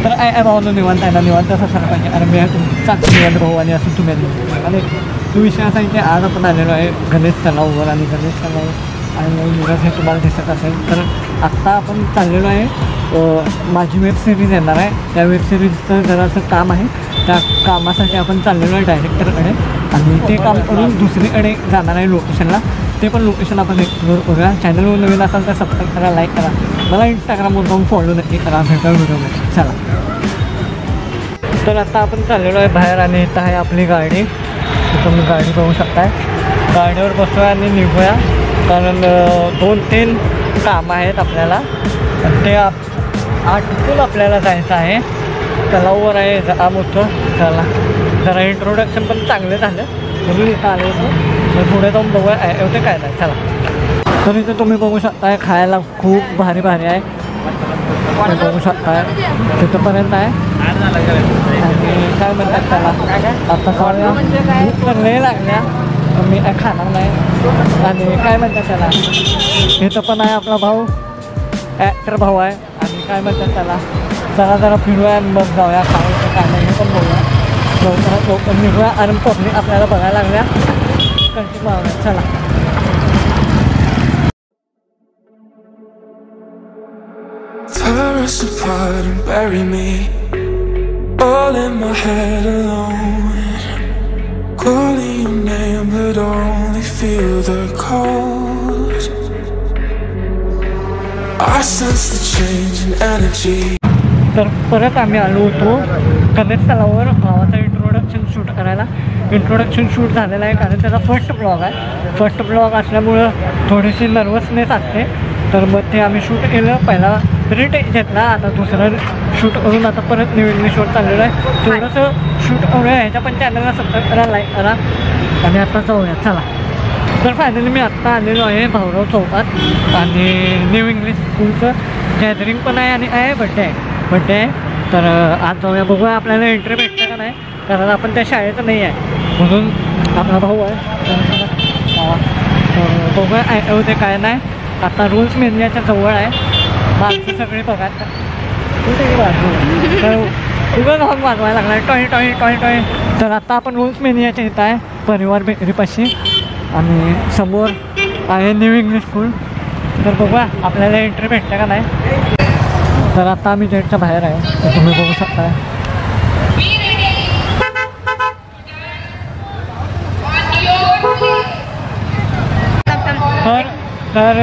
तर भावानं निवांत आहे ना, निवांत असं सर पाहिजे. आणि मी तुमचा निवांत भाऊ आणि असं तुम्ही आणि तो विषय असा आहे की आज आपण आलेलो आहे गणेश तलाववर. आणि गणेश तलाव आणि मिरज हे तुम्हाला दिसत असेल. तर आत्ता आपण चाललेलो आहे, माझी वेब सिरीज येणार आहे, त्या वेब सिरीजचं जरासं काम आहे. त्या कामासाठी आपण चाललेलो आहे डायरेक्टरकडे आणि ते काम करून दुसरीकडे जाणार आहे लोकेशनला. ते पण लोकेशन आपण एक्सप्लोर करूया. चॅनलवर नवीन असाल तर सबस्क्राईब करा, लाईक करा, मला इंस्टाग्रामवर जाऊन फॉलो नक्की करा. भेटा व्हिडिओमध्ये. चला, तर आता आपण चाललेलो आहे बाहेर आणि इथं आहे आपली गाडी. तुम्ही गाडी बघू शकताय. गाडीवर बसूया आणि निघूया, कारण 2-3 कामं आहेत आपल्याला. ते आटपून आपल्याला जायचं आहे. तलावावर आहे जरा मोठं. चला, जरा इंट्रोडक्शन पण चांगलं झालं म्हणून इथं आलो होतो. तर पुढे जाऊन बघूया एवढे काय नाही. चला, तर इथं तुम्ही बघू शकताय खायला खूप भारी भारी आहे. बघू शकताय तिथंपर्यंत आहे. आणि काय म्हणतात त्याला, आता खाऊया. भूक तर लय लागल्या, मी काय खाणार नाही. आणि काय म्हणतात त्याला, इथं पण आहे आपला भाऊ, ॲक्टर भाऊ आहे. आणि काय म्हणतात त्याला, चला जरा फिरूया आणि मग जाऊया खायचं काय नाही पण बघूया. लवकरात निघूया आणि पब्लिक आपल्याला बघायला लागल्या. कंटिन्यू आवडत. चला, tear us apart and bury me all in my head alone, calling your name but only feel the cold. I sense the change in energy. तर परत आम्ही आलो होतो गणेश तलावावर भावाचं इंट्रोडक्शन शूट करायला. इंट्रोडक्शन शूट झालेलं आहे कारण त्याचा फर्स्ट ब्लॉग आहे. फर्स्ट ब्लॉग असल्यामुळं थोडीशी नर्वसनेस असते. तर मग ते आम्ही शूट केलं. पहिला रिटेक घेतला, आता दुसरं शूट करून आता परत नवीन शूट चाललेलं आहे. थोडंसं शूट करूया. ह्याच्या पण चॅनलला सबस्क्राईब करा, लाईक करा आणि आता जाऊया. चला, तर फायनली मी आत्ता आलेलो आहे भाऊराव चौकात. आणि न्यू इंग्लिश स्कूलचं गॅदरिंग पण आहे आणि आहे बड्डे आहे. तर आज जाऊया, बघूया आपल्याला एंट्री भेटते का नाही, कारण आपण त्या शाळेचं नाही आहे म्हणून. आपला भाऊ आहे तर बघूया होते काय नाही. आता रूल्स मेनियाच्या जवळ आहे. माणसं सगळे बघा तर उगाच हॉर्न वाजवायला लागला आहे, टॉय टॉय टॉय टॉय. तर आता आपण रूल्स मेनियाच्या इथं आहे, परिवार बेकरीपाशी. आणि समोर आहे न्यू इंग्लिश स्कूल. तर बघूया आपल्याला एंट्री भेटते का नाही. तर आता आम्ही गेटच्या बाहेर आहे, तर तुम्ही बघू शकता. तर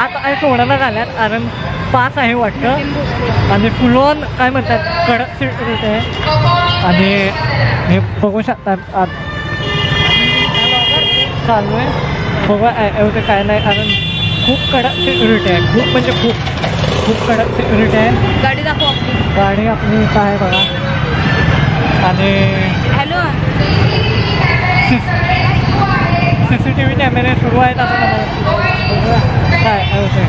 आता आहे सोडायला झाल्यात, कारण पास आहे वाटतं. आणि फुल ऑन काय म्हणतात कडक सिक्युरिटी आहे. आणि हे बघू शकतात आत चालू आहे. बघा एवढं काय नाही, कारण खूप कडक सिक्युरिटी आहे. खूप म्हणजे खूप कडक सिक्युरिटी आहे. गाडी दाखव आपली. गाडी आपली इथं आहे बघा. आणि हॅलो, CCTV कॅमेरे सुरू आहेत असं काय होते.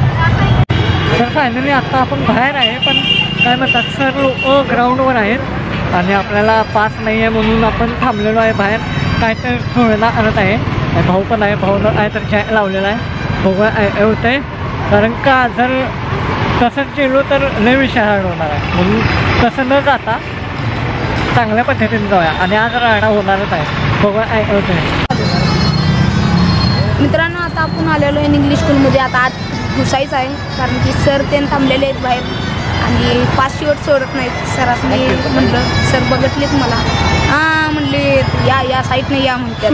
तर फायनली आत्ता आपण बाहेर आहे, पण काय म्हणतात सर लोक ग्राउंडवर आहेत आणि आपल्याला पास नाही आहे म्हणून आपण थांबलेलो आहे बाहेर. काय तर सोयला करत आहे. भाऊ पण आहे, भाऊनं काय तर जॅक लावलेला आहे. बघूया होतं आहे, कारण का जर तसंच गेलो तर लय विषय होणार आहे. म्हणून तसं न जाता चांगल्या पद्धतीने जाऊया. आणि आज राडा होणारच आहे. बघूया होतं आहे. मित्रांनो, आता आपण आलेलो आहे इंग्लिश स्कूलमध्ये. आता आत घुसायचं आहे, कारण की सर ते थांबलेले आहेत बाहेर आणि पास शेवट सोडत नाहीत. सरासनी म्हटलं, सर बघितलेत मला, हां म्हणले या साईडने या म्हणतात.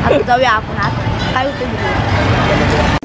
आता जाऊया आपण आत, काय होतं.